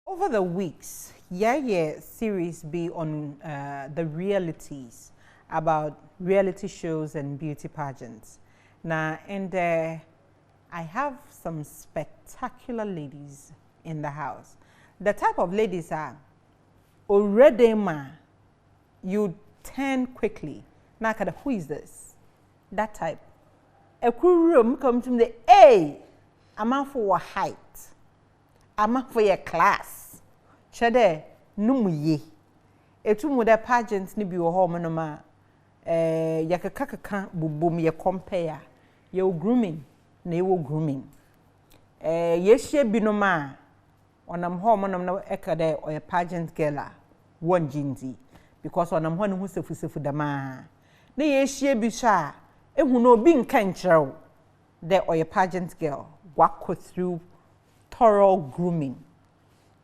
Over the weeks, series be on the realities about reality shows and beauty pageants. Now, and I have some spectacular ladies in the house. The type of ladies are already you turn quickly. Now, who is this? That type. A cool room come to the A. I'm out for height. I'm out for your class. Shade numu ye. Etu mu the pageants ni bi wo ho no ma yakaka bubum ye compare. Ye grooming na ye grooming. Ye hye bi no ma onam ho mo no eka de oye pageant girl a won jinzi because onam ho ne hu sefu dama. Na ye hye bi sha ehu no obi nka nkyerɛw de oye pageant girl wako through thorough grooming.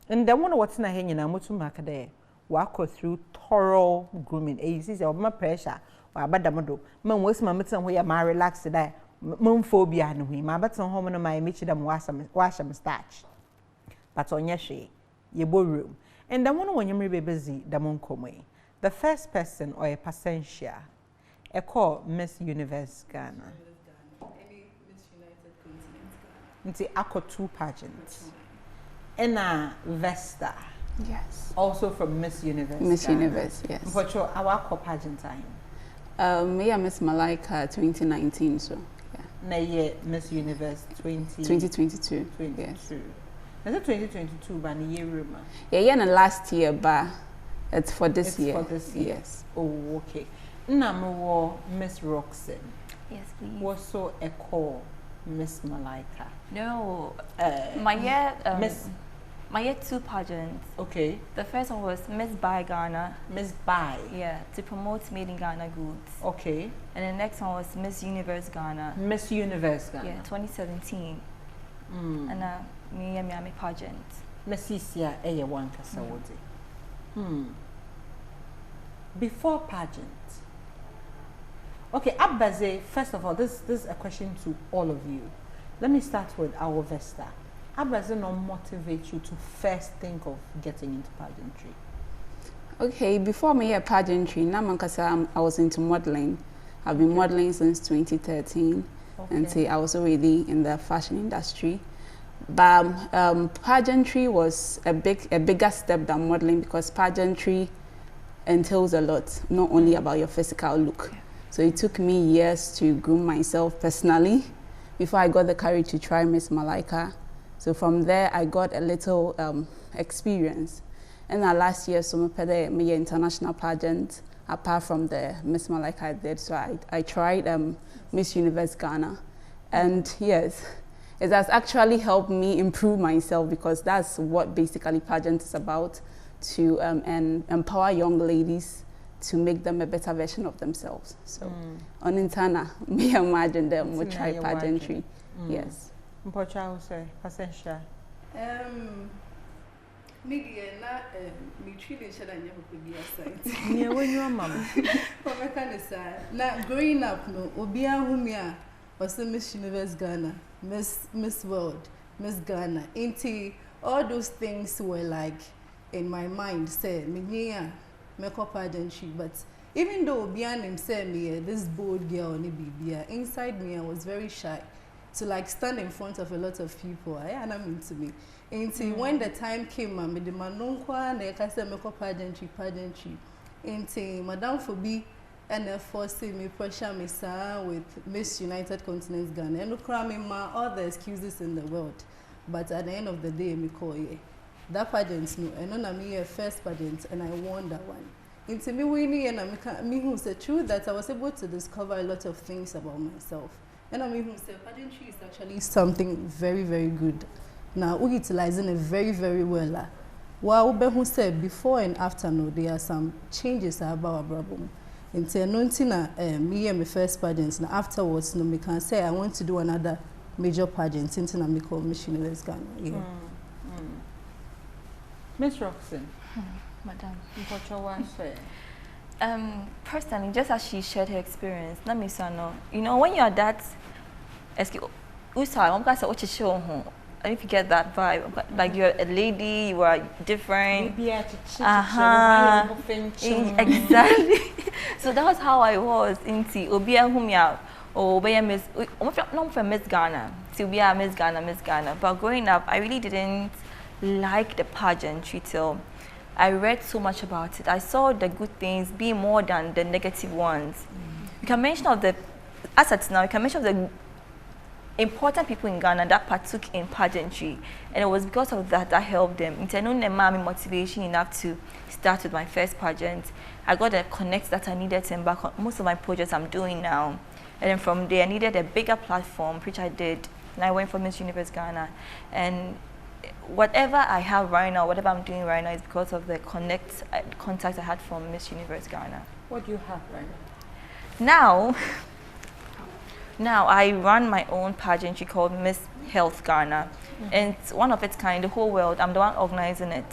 And the one what's na hanging na mutu makade walk through thorough grooming. You see, my pressure or abadamodo. Man was my meeting where my relaxed today. Moon phobia no we. My better home on my meet them wash them starch. But on your she, ye room. And the one when you may be busy, the moon come way. The first person or a passenger, a call Miss Universe Ghana. Any Miss United Continent Ghana. Nti ako 2 pageants. Ena Vesta. Yes. Also from Miss Universe. Miss Ghana. Universe, yes. But your our pageant time. Me and Miss Malaika 2019, so yeah. Na year Miss Universe 2022. Yes. Is it 2022 by the year rumor? Yeah, last year, but it's for this year. For this year. Yes. Oh, okay. Namu Miss Roxanne. Yes, please. Was so a call Miss Malaika. No, my year 2 pageants. Okay. The first one was Miss Buy Ghana. Miss Buy. Yeah, to promote Made in Ghana goods. Okay. And the next one was Miss Universe Ghana. Miss Universe Ghana. Yeah, 2017. And me and Miami pageant. Miss Isia, one kasawodi. Before pageant. Okay, Abaze, first of all, this is a question to all of you. Let me start with our Vesta. Abaze not motivate you to first think of getting into pageantry? Okay, before me at pageantry, I was into modeling. I've been modeling since 2013, and say I was already in the fashion industry. But pageantry was a bigger step than modeling because pageantry entails a lot, not only about your physical look. So it took me years to groom myself personally before I got the courage to try Miss Malaika. So from there, I got a little experience. And last year, so me international pageant, apart from the Miss Malaika I did. So I tried Miss Universe Ghana. And yes, it has actually helped me improve myself because that's what basically pageant is about, to empower young ladies to make them a better version of themselves. So on Intana, me imagine them will try pageantry. Yes. Mpocha say passenger. Media na me treating shada nya ko bi aside. Me when your mama. For me kind of sad. Na growing up no obi ahumi a was Miss Universe Ghana, Miss World, Miss Ghana. Inti all those things were like in my mind say me makeup pageantry, but even though Obian him said me this bold girl ni bibia, inside me I was very shy to like stand in front of a lot of people. I am into me. Until when the time came, I made the manonkwa na ekase makeup pageantry. Until Madame Fobi and forcing me pressure me sir with Miss United Continent Ghana. And look me ma all the excuses in the world. But at the end of the day, me call ye. That pageant no, and then I me a first pageant, and I won that one. Into me winning, and me who said true that I was able to discover a lot of things about myself. And I mean who said pageantry is actually something very, very good. Now we utilizing it very, very well. While who said before and after no, there are some changes about our problem. Into me and my first pageant, and afterwards no, me can say I want to do another major pageant. Into me call Miss Universe Ghana. Yeah. Miss Roxanne, Madam. Personally, just as she shared her experience, let me say no. You know, when you are that, don't know if you get that vibe. Like you're a lady, you are different. Exactly. So that was how I was into Obia Humia or Obia Miss, not for Miss Ghana, to be a Miss Ghana. But growing up, I really didn't like the pageantry till I read so much about it. I saw the good things be more than the negative ones. You can mention of the assets now, you can mention of the important people in Ghana that partook in pageantry, and it was because of that that helped them. It's not motivation enough to start with my first pageant. I got the connects that I needed to embark on most of my projects I'm doing now, and then from there I needed a bigger platform, which I did, and I went for Miss Universe Ghana. And whatever I have right now, whatever I'm doing right now, is because of the contacts I had from Miss Universe Ghana. What do you have right now? Now I run my own pageantry called Miss Health Ghana, and it's one of its kind, the whole world. I'm the one organizing it.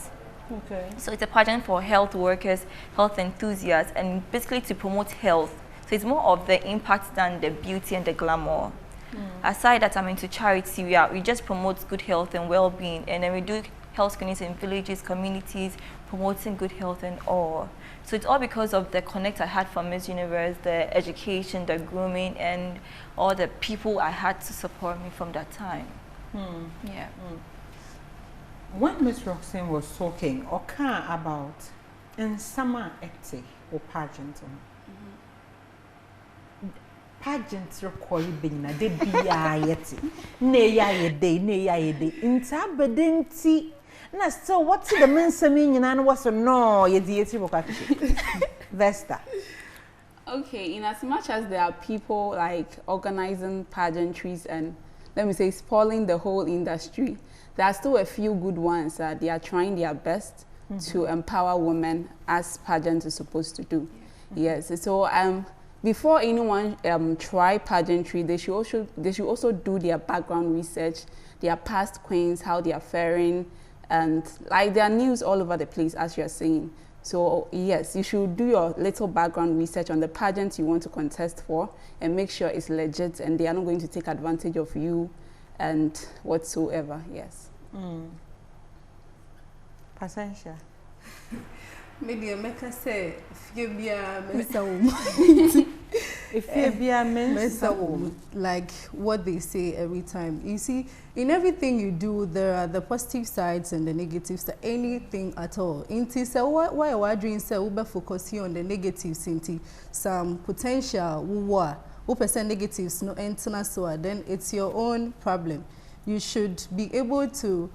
Okay. So it's a pageant for health workers, health enthusiasts, and basically to promote health. So it's more of the impact than the beauty and the glamour. Aside that, I'm into charity. We just promote good health and well-being, and then we do health screenings in villages, communities, promoting good health and all. So it's all because of the connect I had from Miss Universe, the education, the grooming, and all the people I had to support me from that time. Yeah. When Miss Roxanne was talking about in summer acting or pageant, pageants record being a de biayeti, ne ya de, inta bedenti. Na so what's the men's meaning and what's no ye Vesta. Okay, in as much as there are people like organizing pageantries and let me say spoiling the whole industry, there are still a few good ones that they are trying their best to empower women as pageants is supposed to do. Yes, so before anyone try pageantry, they should also do their background research, their past queens, how they are faring, and like there are news all over the place, as you're saying. So yes, you should do your little background research on the pageant you want to contest for and make sure it's legit and they are not going to take advantage of you and whatsoever. Yes. Pasensha. Maybe America say if you be a mensa if you be a mensa like what they say every time. You see, in everything you do, there are the positive sides and the negatives to anything at all. Inti so why are doing so we focus here on the negatives inti some potential who percent negatives no enter so then it's your own problem. You should be able to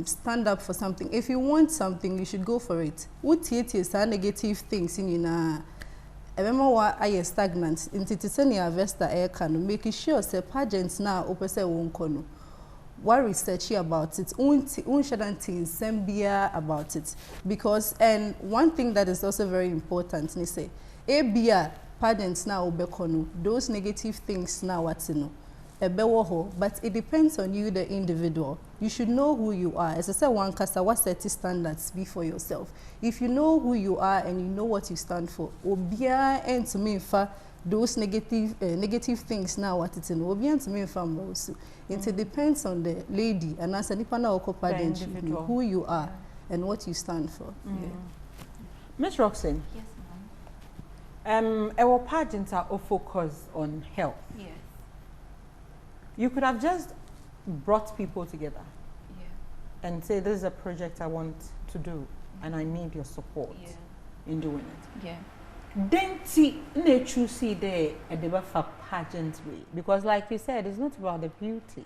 stand up for something. If you want something, you should go for it. What is negative things in you? I remember why I am stagnant. In Titisania Vesta Air can make sure say pageants now open say won't kono. What research about it? Sembia about it because and one thing that is also very important. Ni say ABA pageants now obekono. Those negative things now what's no. But it depends on you, the individual. You should know who you are. As I said, one casta, what set standards be for yourself. If you know who you are and you know what you stand for, obia and to me those negative things now what it's in obia to me also. It depends on the lady and as a nipana or who you are and what you stand for. Miss Roxanne. Yes, ma'am. Our pageants are all focused on health. Yes. You could have just brought people together and say, this is a project I want to do and I need your support in doing it. Yeah. Then you see there a debate for pageant way because like you said, it's not about the beauty.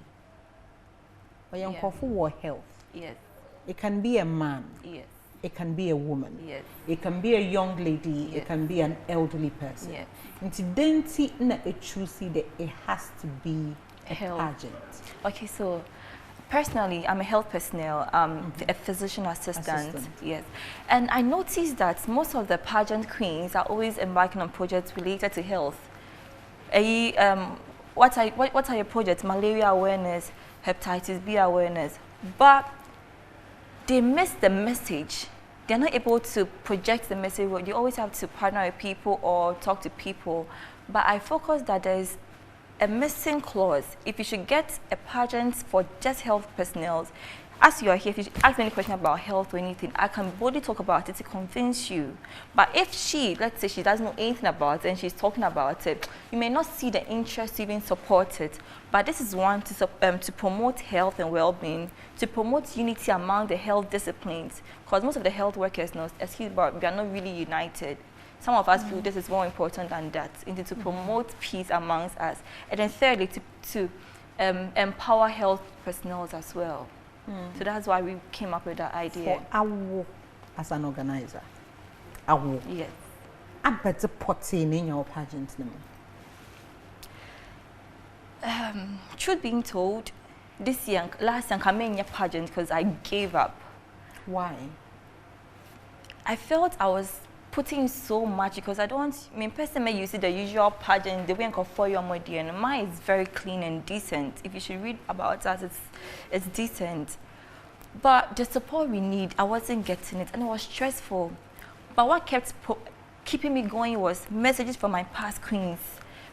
But you for health. Yes. It can be a man. Yes. It can be a woman. Yes. It can be a young lady. Yes. It can be an elderly person. Yes. And then you see that it has to be a pageant. Okay, so personally, I'm a health personnel, a physician assistant. Yes, and I noticed that most of the pageant queens are always embarking on projects related to health. What are your projects? Malaria awareness, hepatitis B awareness, but they miss the message. They're not able to project the message. You always have to partner with people or talk to people. But I focus that there's a missing clause. If you should get a pageant for just health personnel, as you are here, if you ask me any question about health or anything, I can boldly talk about it to convince you. But if she, let's say she doesn't know anything about it and she's talking about it, you may not see the interest to even support it. But this is one to promote health and well-being, to promote unity among the health disciplines, because most of the health workers know, excuse me, but we are not really united. Some of us feel this is more important than that, and to promote peace amongst us. And then thirdly, to empower health personnel as well. So that's why we came up with that idea. For AWO as an organizer, AWO. Yes. I bet the potting in your pageant. Truth being told, this year, last year, I came in a pageant because I gave up. Why? I felt I was putting so much because I don't, I mean, personally, you see the usual pageant, the way I can follow your body, and mine is very clean and decent. If you should read about us, it's decent. But the support we need, I wasn't getting it, and it was stressful. But what kept keeping me going was messages from my past queens.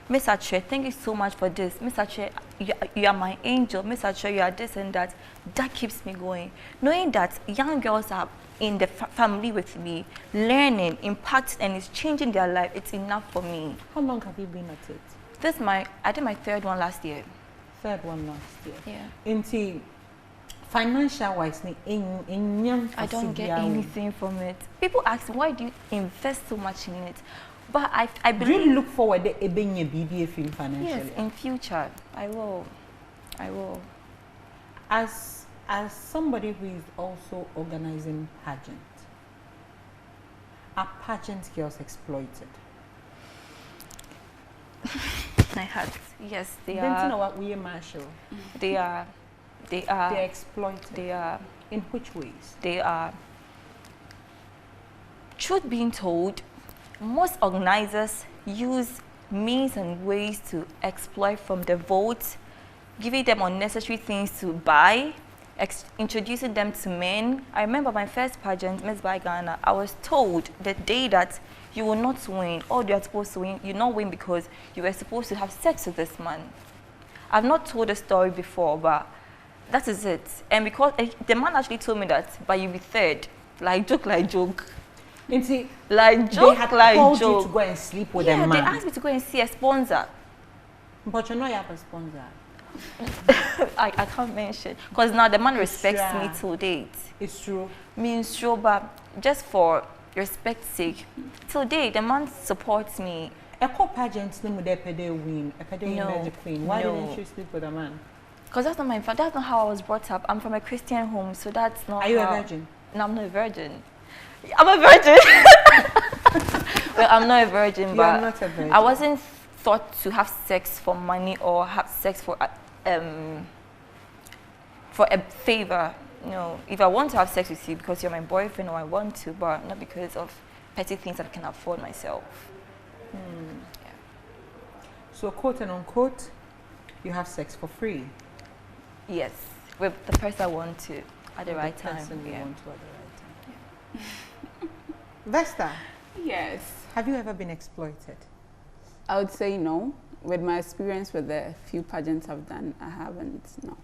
Miss Ache, thank you so much for this. Miss Ache, you are my angel. Miss Ache, you are this and that. That keeps me going. Knowing that young girls are in the family with me, learning, impacting, and it's changing their life, it's enough for me. How long have you been at it? I did my third one last year. Third one last year. Yeah. Into financial wise, I don't get anything from it. People ask, why do you invest so much in it? But I believe. Do you look forward to being a BBA film financially? Yes, in future, I will. As somebody who is also organizing pageant, are pageant girls exploited? My heart. Yes, they Then are. you know what we are, Marshall? They are. They're exploited. They are. In which ways? They are. Truth being told, most organizers use means and ways to exploit from the vote, giving them unnecessary things to buy, introducing them to men. I remember my first pageant, Miss by Ghana, I was told the day that you will not win, or you are supposed to win, you not win because you were supposed to have sex with this man. I've not told the story before, but that is it. And because the man actually told me that, but you'll be third, like joke. And see, like joke, they had like called joke. you to go and sleep with Yeah, a man. they asked me to go and see a sponsor. But you know you have a sponsor. I can't mention because now the man respects Sure. me till date. It's true. Means sure, but just for respect's sake, till date the man supports me. A pageant name with a pede win, a pede No, emerge queen. Why no. didn't you sleep with a man? Because that's not my fault. That's not how I was brought up. I'm from a Christian home, so that's not. Are you how. a virgin? No, I'm not a virgin. I'm a virgin. Well, I'm not a virgin, You but are not a virgin. I wasn't thought to have sex for money or have sex for a favor. You know, if I want to have sex with you because you're my boyfriend, or I want to, but not because of petty things that I can afford myself. Yeah. So quote and unquote, you have sex for free. Yes, with the person I want to at the With right the time. person you Yeah. want to at the right time. Vesta, Yes. have you ever been exploited? I would say no. With my experience with the few pageants I've done, I haven't, no.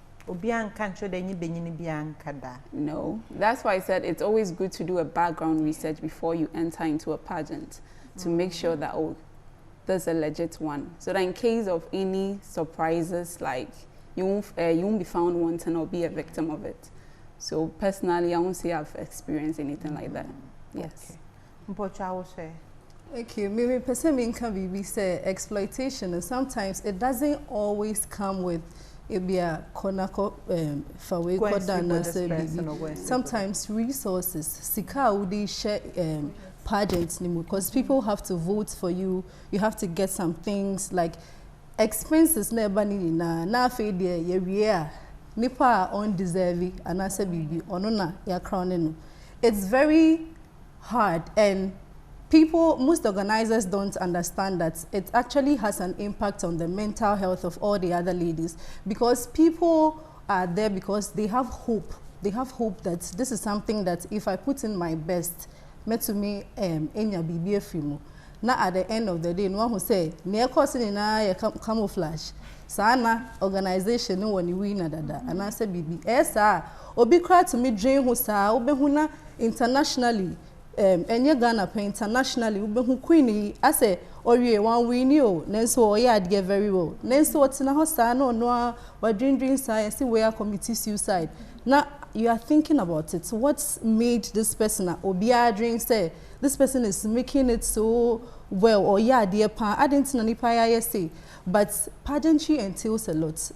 No. That's why I said it's always good to do a background research before you enter into a pageant to make sure that, oh, there's a legit one. So that in case of any surprises, like you won't be found wanting or be a victim of it. So personally, I won't say I've experienced anything like that. Yes. But I will say. Okay, maybe person can be say exploitation, and sometimes it doesn't always come with it be a konako fawe kodana say baby. Sometimes resources sika would share pageants because people have to vote for you. You have to get some things like expenses never need na fe there ye nipa undeserving and I say baby onona ya crowning. It's very hard, and most organizers don't understand that it actually has an impact on the mental health of all the other ladies, because people are there because they have hope. They have hope that this is something that if I put in my best, met to me enya bibi film, na at the end of the day no one who say near causing na ye camouflage sana organization no one we na dada and I say bibi esa obi kra to me dream who sa obehu na internationally enye Ghana pe internationally obehu queen I say owie one we knew nenso oya get very well nenso otina ho sa no wa dream sa see where committee suicide now you are thinking about it. What's made this person obia dream say this person is making it so well or yeah dear pa I didn't know nipa say but pageantry entails a lot.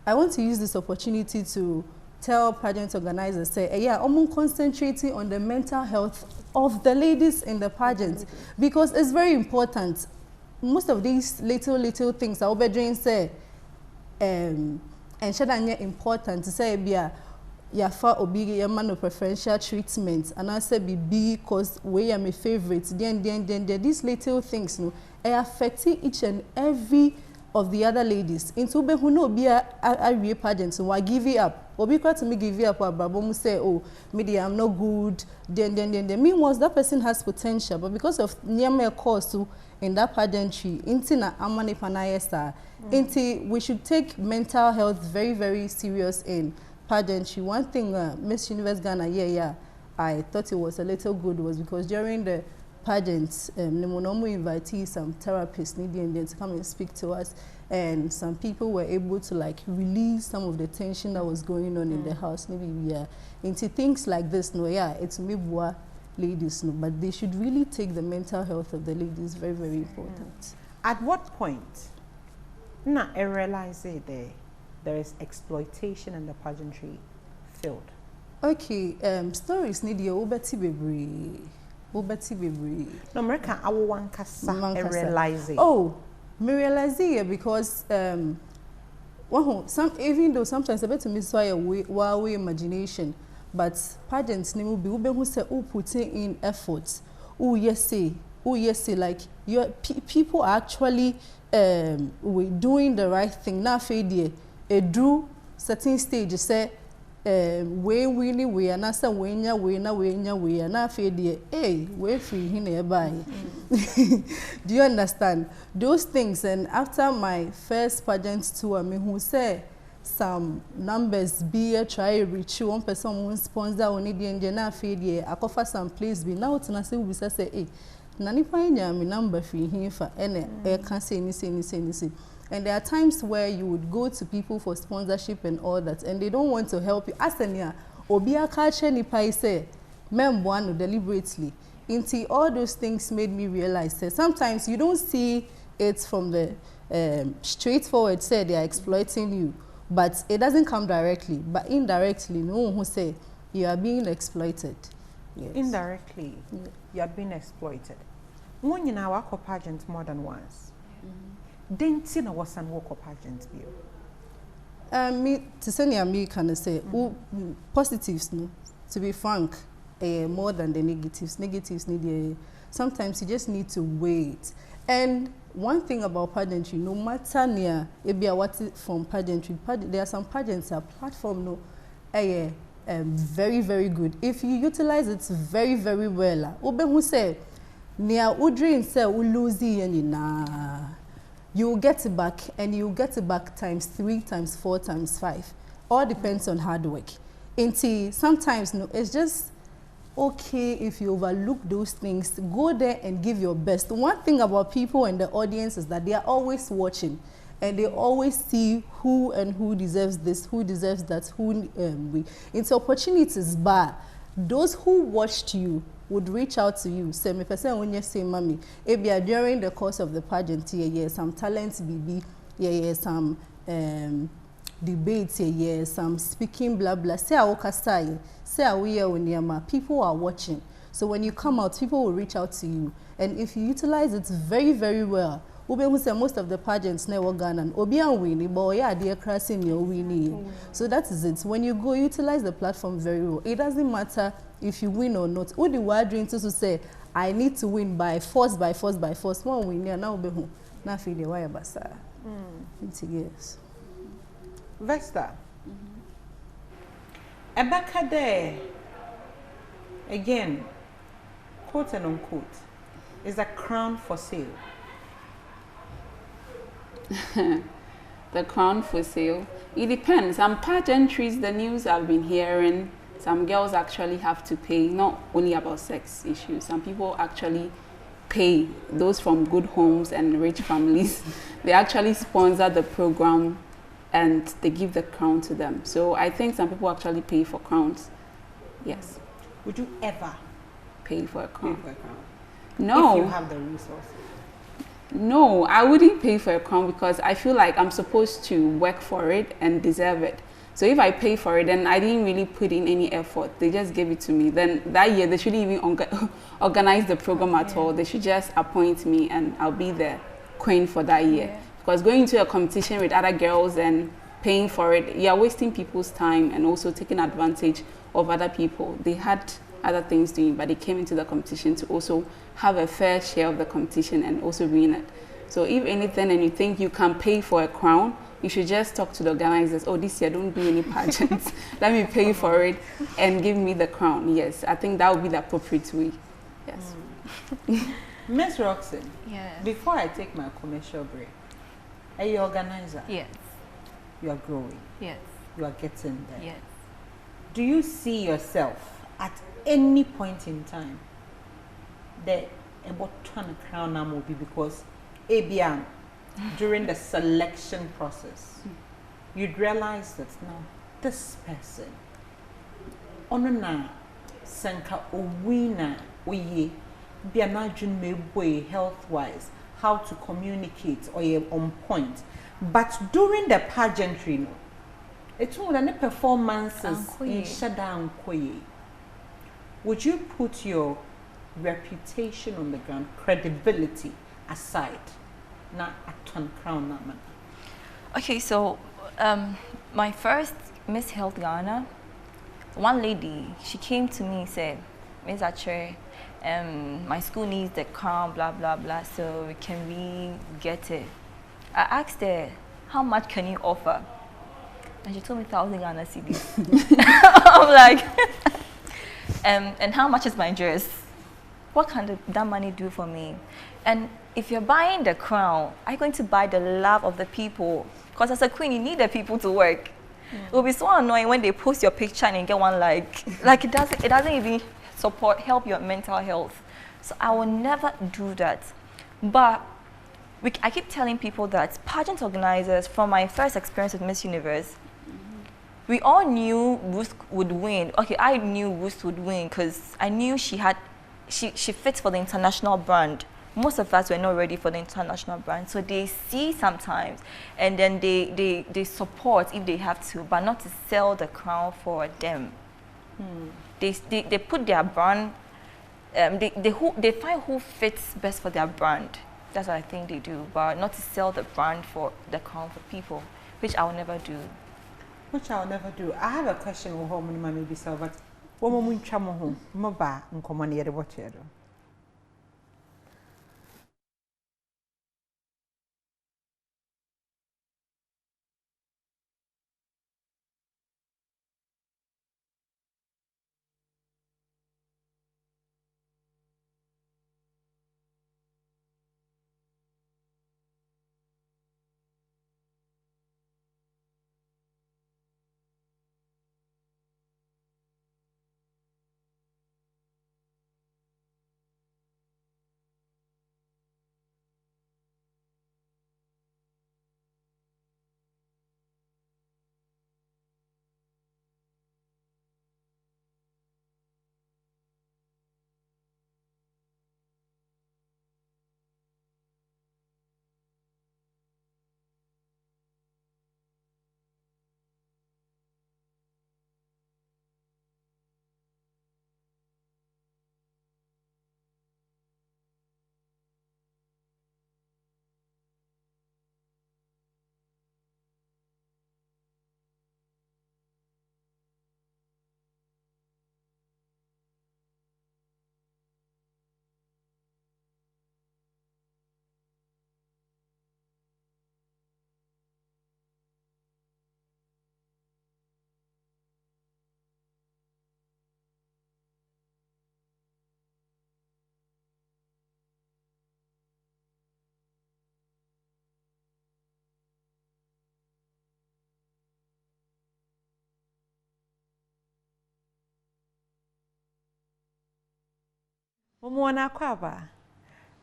I want to use this opportunity to tell pageant organizers say yeah concentrating on the mental health of the ladies in the pageant because it's very important. Most of these little things I dream say and shadanya important to say bia ya fa obi ya man preferential treatment and I say be cause we are my favorite then these little things no affect each and every of the other ladies into be who no be a pageant so I give it up obi quite to me give it up ababo mu say oh me I'm not good then meanwhile that person has potential but because of near course in that pageantry into na amani panayesa into we should take mental health very very serious in pageantry. One thing Miss Universe Ghana I thought it was a little good was because during the pageants Nemonomo invitee some therapists needing to come and speak to us and some people were able to like release some of the tension that was going on in the house maybe into things like this no it's maybe ladies no but they should really take the mental health of the ladies very very important. At what point na I realize there is exploitation in the pageantry field? Okay, stories need your obeti bebre. No, America, I will want kasa realize it. Oh, me realize it because even though sometimes I bet to miss why we imagination, but pageants ne will be who say who putting in efforts. Oh yes, say like your people are actually we doing the right thing. Now failure. A do certain stage say we are not say we are not failure we free here by. Do you understand those things? And after my first pageant tour me who say some numbers be a try reach one person one sponsor only the engine na failure I offer some place be now to say we say nani pa nya me number free here for any can't say anything. And there are times where you would go to people for sponsorship and all that, and they don't want to help you. Asanya, obia culture ni pa say, membuano deliberately. Into all those things made me realize that sometimes you don't see it from the straightforward say they are exploiting you, but it doesn't come directly, but indirectly, no one who say you are being exploited. Yes. Indirectly, you are being exploited. One in our pageant more than once. Didn't see no was an walk pageant bill. Me to say me can say positives no to be frank more than the negatives. Negatives need sometimes you just need to wait. And one thing about pageantry, no matter near it be a what from pageantry, there are some pageants a platform no very very good. If you utilize it very very well, obe who say near udrin say uluzi and na. You will get it back, and you will get it back times 3, times 4, times 5. All depends on hard work. Sometimes no, it's just okay if you overlook those things. Go there and give your best. One thing about people and the audience is that they are always watching, and they always see who and who deserves this, who deserves that, who it's opportunities. But those who watched you would reach out to you. Say me person when you say mommy, if you are during the course of the pageant, some talents BB, some debates, some speaking blah blah. Say I say we are when people are watching. So when you come out, people will reach out to you, and if you utilize it very very well, most of the pageants never Ghana obi an winning, but yeah, they are crossing your winning. So that is it. When you go utilize the platform very well, it doesn't matter if you win or not. Who the word dream to say I need to win by force. One win here now be home. Now feel the why basa. Yes. Vesta. Ebaka there again, quote and unquote. Is a crown for sale? The crown for sale. It depends. Some pageantries, the news I've been hearing, some girls actually have to pay, not only about sex issues. Some people actually pay, those from good homes and rich families. They actually sponsor the program and they give the crown to them. So I think some people actually pay for crowns. Yes. Would you ever Pay for a crown? pay for a crown? No. If you have the resources. No, I wouldn't pay for a crown because I feel like I'm supposed to work for it and deserve it. So if I pay for it, then I didn't really put in any effort. They just gave it to me. Then that year, they shouldn't even organize the program at all. They should just appoint me and I'll be the queen for that year. Yeah. Because going to a competition with other girls and paying for it, you're wasting people's time and also taking advantage of other people. They had other things doing, but they came into the competition to also have a fair share of the competition and also win it. So if anything and you think you can pay for a crown, you should just talk to the organizers. Oh, this year don't do any pageants. Let me pay for it and give me the crown. Yes, I think that would be the appropriate way. Yes. Miss Roxanne, Yes. before I take my commercial break, are you organizer? Yes. You are growing. Yes. You are getting there. Yes. Do you see yourself at any point in time that about trying to crown will be because ABM during the selection process you'd realize that now this person onona sanka owina oye bia na adwun me boy health wise how to communicate or you're on point, but during the pageantry no it's all the performances in shada ankoye. Would you put your reputation on the ground, credibility aside, not a ton crown that man? Okay, so my first Miss Health Ghana, one lady, she came to me and said, Miss Achere, my school needs the crown, blah, blah, blah, so can we get it? I asked her, how much can you offer? And she told me 1,000 Ghana cedis. I'm like, and how much is my dress? What can that money do for me? And if you're buying the crown, are you going to buy the love of the people? Because as a queen, you need the people to work. It will be so annoying when they post your picture and you get one like it doesn't even help your mental health. So I will never do that. But I keep telling people that pageant organizers, from my first experience with Miss Universe, we all knew Ruth would win. Okay, I knew Ruth would win because I knew she fits for the international brand. Most of us were not ready for the international brand. So they see sometimes and then they support if they have to, but not to sell the crown for them. They put their brand, they find who fits best for their brand. That's what I think they do, but not to sell the brand for the crown for people, which I will never do. Which I'll never do. I have a question with home and maybe so, but when we travel home, Maba and come on here to watch it. Momona Kwaba.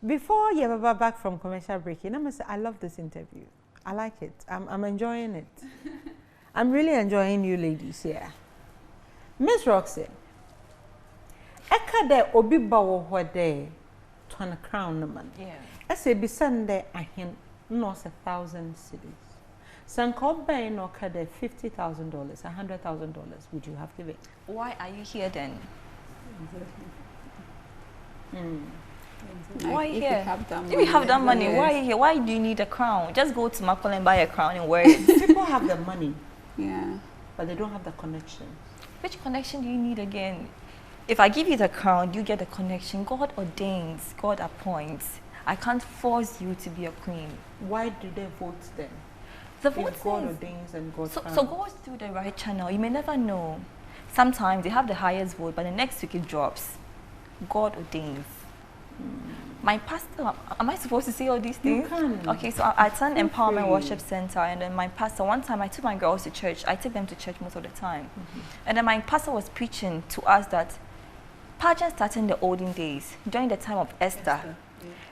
Before you ever back from commercial break, I must say I love this interview. I like it. I'm enjoying it. I'm really enjoying you ladies here. Miss Roxy, Eka de obi bawo hode ton crown man. Yeah. I say be Sunday ahin no 1,000 cedis. Sanko bay no kade $50,000, $100,000. Would you have given? Why are you here then? Like, Why if here? you have that money, If you have that money, yes. why are you here? Why do you need a crown? Just go to Makol and buy a crown and wear it. People have the money, Yeah. but they don't have the connection. Which connection do you need again? If I give you the crown, you get the connection. God ordains, God appoints. I can't force you to be a queen. Why do they vote then? The If vote God says, ordains and God so crowns. go through the right channel. You may never know. Sometimes they have the highest vote, but the next week it drops. God ordains. My pastor, am I supposed to say all these You things? can. Okay, so I attend Feel Empowerment free. Worship Center, and then my pastor, one time I took my girls to church. I take them to church most of the time. And then my pastor was preaching to us that pageants started in the olden days, during the time of Esther.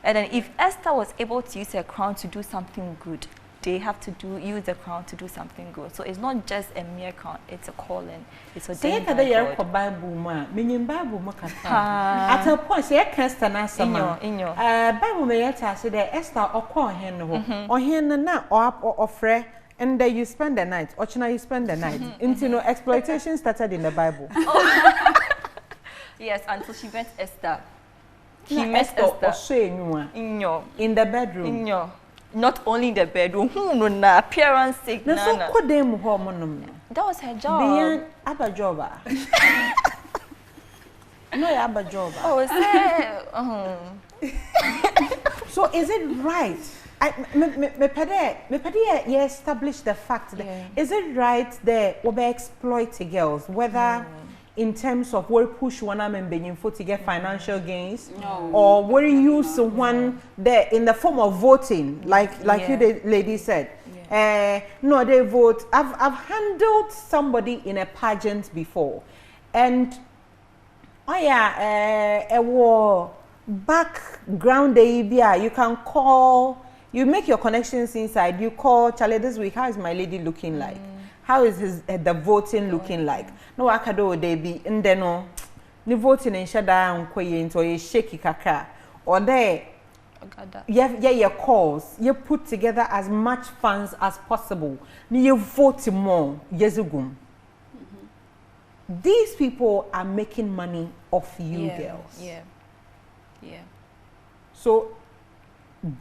And then if Esther was able to use her crown to do something good, they have to use the crown to do something good. So it's not just a mere crown, it's a calling. It's Say ordained that by they are God. Bible ma, meaning Bible ma Ah. At a point, say Esther na sama. In your. Bible me yeta say that Esther okọ hen ho. O hen na or frɛ, and then you spend the night. Ochina you spend the night. Into no exploitation started in the Bible. Yes, until she met Esther. He Na met Esther. Esther in the bedroom. Not only in the bedroom, no, na appearance sake. Na so Na. kodem ho mo no. That was her job. Beyond abajoba. No, abajoba. Oh, say, So is it right? Me pede you establish the fact that Yeah. is it right that we exploit girls, whether in terms of we push one and being to get financial gains, No. or we use one there in the form of voting, like Yeah. you the lady said. No, they vote. I've handled somebody in a pageant before, and oh yeah, a war background you can call. You make your connections inside. You call Charlie this week. How is my lady looking like? How is the voting looking like? No, I can they be in the no. The voting in shada and quiet or you shaky kaka or there. Your calls. You put together as much funds as possible. You vote more. Yezugum. These people are making money off you girls. Yeah. So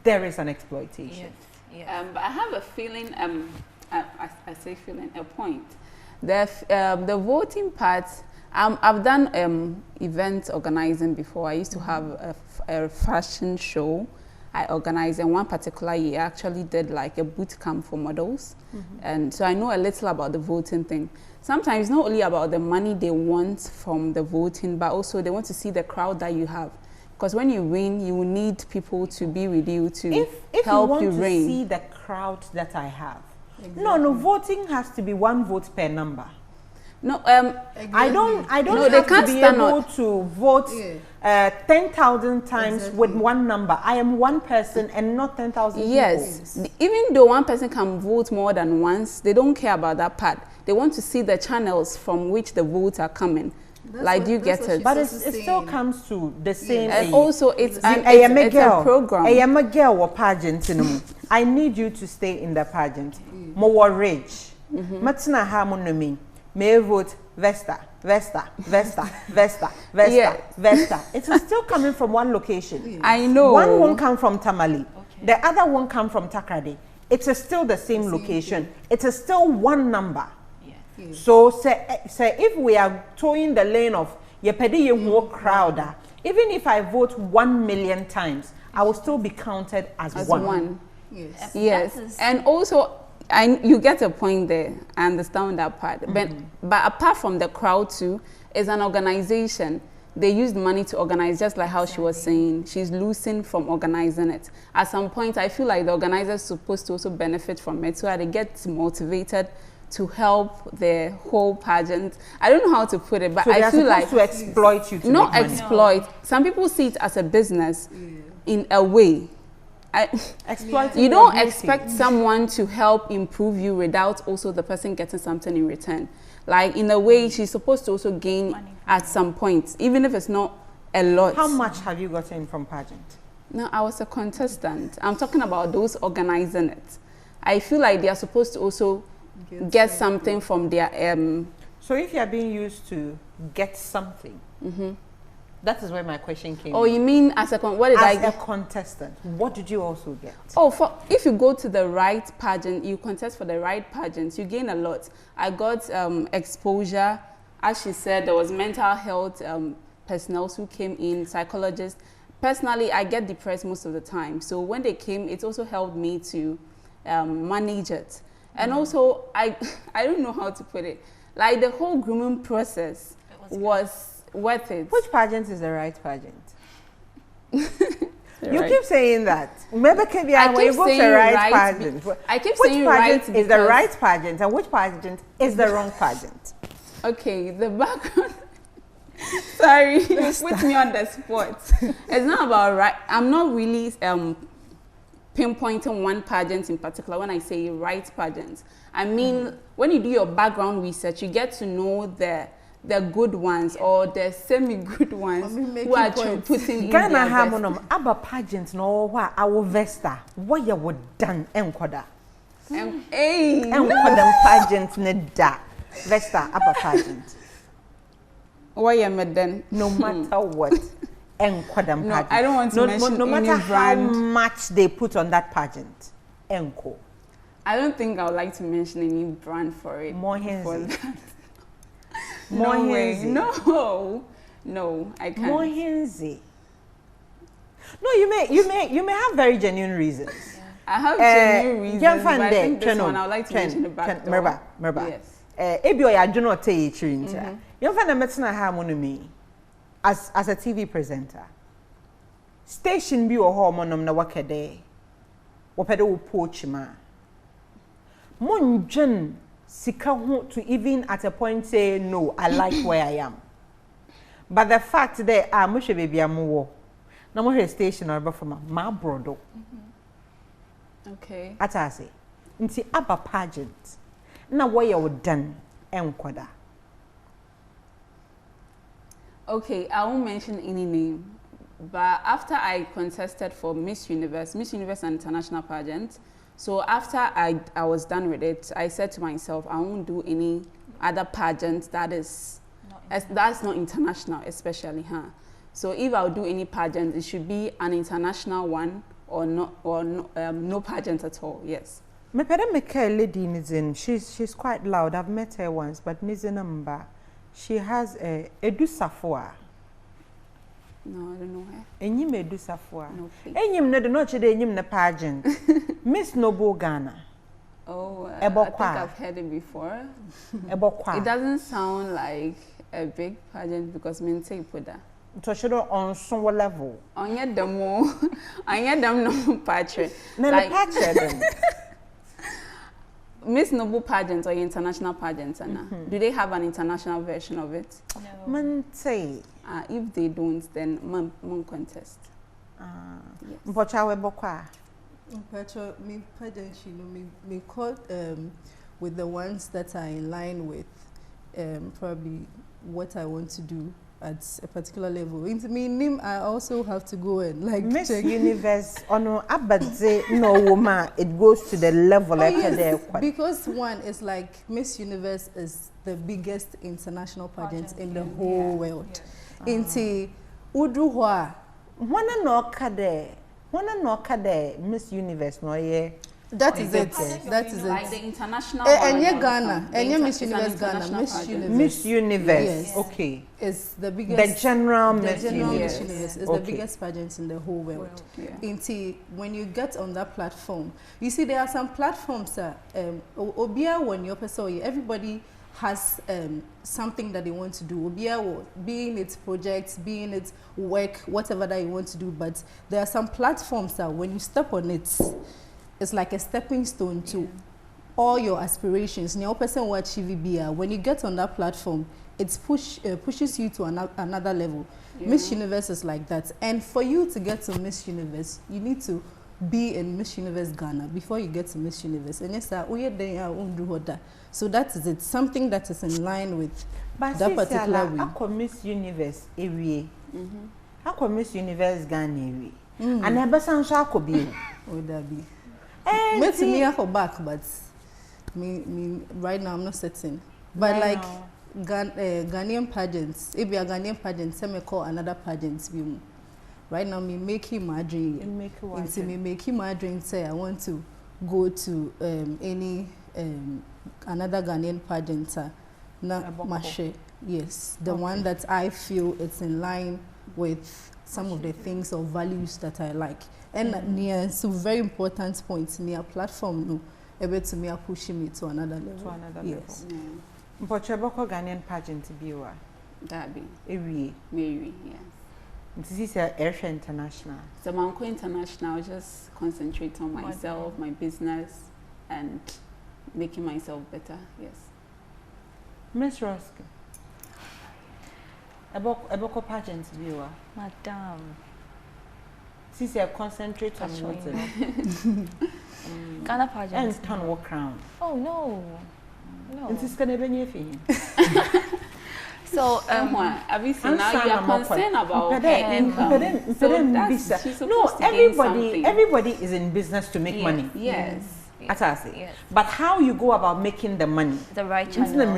there is an exploitation. Yeah. But I have a feeling, I say feeling, a point. The voting part, I've done event organizing before. I used to have a fashion show I organized, and one particular year I actually did like a boot camp for models. And so I know a little about the voting thing. Sometimes not only about the money they want from the voting, but also they want to see the crowd that you have. Because when you win, you need people to be with you to If help you you want to reign. see the crowd that I have, no, voting has to be one vote per number. No, I don't No, have they to can't be stand able up. to vote 10,000 times Exactly. with one number. I am one person and not 10,000 yes, even though one person can vote more than once, they don't care about that part. They want to see the channels from which the votes are coming. That's Do you what- get that's what it? she But says it the still same. comes to the same. And also, it's I a girl. program. I am a girl or pageant. I need you to stay in the pageant. More rich. Matina harmony. May vote Vesta. Yeah. It is still coming from one location. I know. One won't come from Tamale. The other won't come from Takrade. It is still the same location. It is still one number. So say if we are towing the lane of yepedi yehuo crowd, even if I vote 1 million times, I will still be counted as one. Yes. Yes, That is- and also, you get a point there. I understand that part. But apart from the crowd too, it's an organization. They used money to organize, just like how she was saying. She's losing from organizing it. At some point, I feel like the organizers are supposed to also benefit from it, so that they get motivated to help the whole pageant. I don't know how to put it, but so I feel like to exploit you to not make money. exploit. Some people see it as a business in a way. Exploiting you don't your beauty. expect someone to help improve you without also the person getting something in return. Like in a way, she's supposed to also gain money at some point, even if it's not a lot. How much have you gotten from pageant? No, I was a contestant. I'm talking about those organizing it. I feel like they are supposed to also get something from their So if you are being used to get something, that is where my question came. Oh, you mean as a what did I as get? a contestant, what did you also get? Oh, if you go to the right pageant, you contest for the right pageant, you gain a lot. I got exposure. As she said, there was mental health personnel who came in, psychologists. Personally, I get depressed most of the time. So when they came, it also helped me to manage it. And also, I don't know how to put it. Like the whole grooming process was worth it. Which pageant is the right pageant? You Right. keep saying that. Maybe I keep the saying right right pageant. I keep Which saying pageant right is the because- right pageant and which pageant is the wrong pageant? Okay, the background. Sorry, you put me on the spot. It's not about right. I'm not really pinpointing one pageant in particular when I say right pageant. I mean, when you do your background research, you get to know the good ones or the semi-good ones who are putting in Ghana their best. Hamonum, Abba pageant no wa our Vesta. What you would done enquada. Hey, Enquadam pageant neda. Vesta Abba pageant. what you made then? No matter what. Enquadam No, pageant. I don't want to mention no matter any how brand. much they put on that pageant. Enco. I don't think I would like to mention any brand for it. More for Hensley. that. More No way. Hensley. No, I can't. More Hensley. No, you may have very genuine reasons. I have genuine reasons, but I think this Tweno, one I would like to mention the back door. Merba. Yes. Ebi o ya dwono te ye chiri ntia. Yemfa na metena ha mo no me as a TV presenter. Station bi wo ho mo nom na wakede. Wo pede wo poach ma. Monjun sika ho to even at a point say no, I like where I am. But the fact that mo hwe baby am wo. Na mo hwe station or from ma brodo. Okay. Atase. Nti aba pageant. Na what you done enkwada. Okay, I won't mention any name, but after I contested for Miss Universe and International Pageant, so after I was done with it, I said to myself, I won't do any other pageant that's not international, especially, huh? So if I'll do any pageant, it should be an international one or no pageant at all. Yes. Me pede me care lady Nizin. She's quite loud. I've met her once, but Nizinamba, she has a Edu Safwa. No, I don't know her. Enyim Edu Safwa. No, please. Enyim ne de no chede enyim na pageant. Miss Noble Ghana. Oh, I think I've heard it before. Ebokwa. It doesn't sound like a big pageant because me take put that. To show on some level. On your demo, on your demo patron. Na Like- patron. Miss Noble pageant or international pageant, Anna? Do they have an international version of it? No. Man say. If they don't, then mon contest. Yes. Mpocha webokwa. Petro, me pageant, you know, me caught with the ones that are in line with probably what I want to do at a particular level. Into me, name I also have to go and like Miss check. Universe ono abadze no woman it goes to the level like there. Because one is like Miss Universe is the biggest international pageant in the whole world. Into Uduhwa. Wana no kade Miss Universe no ye. That is it. That is Like it. the international And one, Ghana, and it's Miss an Universe Ghana, international Miss pageant. Universe. Miss Universe. Yes. Okay. Is the biggest. The general The Miss general Universe. Miss Universe is Okay. the biggest pageant in the whole world. Yeah. Until when you get on that platform, you see there are some platforms that Obia when your person, everybody has something that they want to do. Obia, being its projects, being its work, whatever that you want to do. But there are some platforms that when you step on it, it's like a stepping stone to all your aspirations, your person will achieve it. When you get on that platform, it pushes you to another level. Yeah. Miss Universe is like that. And for you to get to Miss Universe, you need to be in Miss Universe Ghana before you get to Miss Universe. And yes, so that is it. Something that is in line with that particular way. How come Miss Universe area? How come Miss Universe Ghana area? And never sounds so could be. Would that be? Met me for back, but me right now I'm not certain. But right like Ghanaian pageants, if you are Ghanaian pageants, some may call another pageants. Right now, me making my dream. Into me making my dream. Say I want to go to any another Ghanaian pageant. Yes, the one that I feel it's in line with some of the things or values that I like. And near some very important points near platform, no, able to me pushing me to another level. To another level. But Cheboko Ghanaian pageant to be what? That be. Maybe, yes. This is Ayrshire International. So Manko International, just concentrate on myself, my business, and making myself better. Yes. Miss Roski. Eboko pageant viewer. Madam. Since you concentrate on what? Ghana pageant. And turn what crown. Oh no. No. This is gonna be anything. So obviously now you are concerned about her income. So no, everybody is in business to make money. Yes. Yes. But how you go about making the money? The right channel.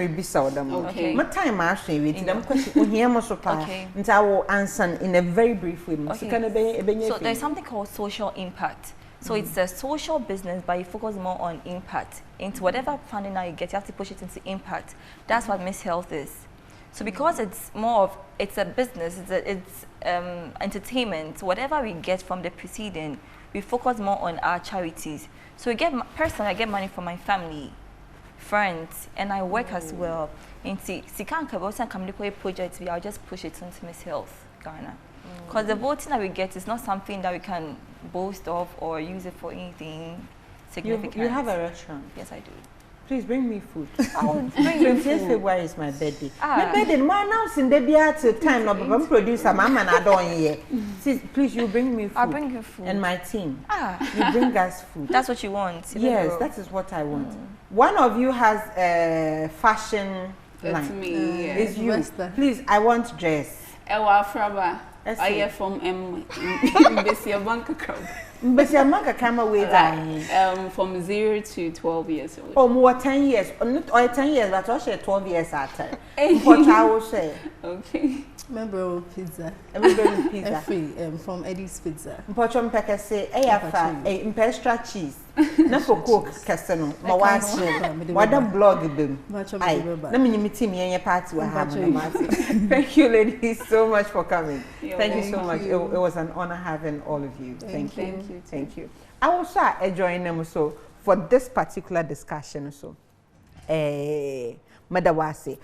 Okay. My time I ask you them question here most of and I will answer in a very brief way. So there's something called social impact. So it's a social business, but you focus more on impact. Into whatever funding now you get, you have to push it into impact. That's what Miss Health is. So because it's more of, it's a business, it's entertainment, whatever we get from the proceeding, we focus more on our charities. So personally, I get money from my family, friends, and I work as well. And projects, I'll just push it into Miss Health Ghana. Because the voting that we get is not something that we can boast of or use it for anything significant. You have a restaurant? Yes, I do. Please bring me food. I will bring you food. February is my birthday. My birthday, my announcing the beer time. No, but I'm producer, mama, and I don't here. Please, you bring me food. I'll bring you food. And my team. You bring us food. That's what you want. Yes, that is what I want. One of you has a fashion line. That's me. It's you. Please, I want dress. Ewa Fraba. I am from Bessia Bank account. But your mother came away from 0 to 12 years old. Oh, more 10 years. Or 10 years, but also 12 years after. What I will say. Okay. Remember pizza. Everybody pizza. From Eddie's Pizza. Pochon Pekka say, extra cheese. Not for cook, Castano. My wife's what a blog them. Let me meet me and your party will have. Thank you, ladies, so much for coming. Thank you so much. It was an honor having all of you. Thank you. Thank you. I will start joining them so for this particular discussion. So, Madawase.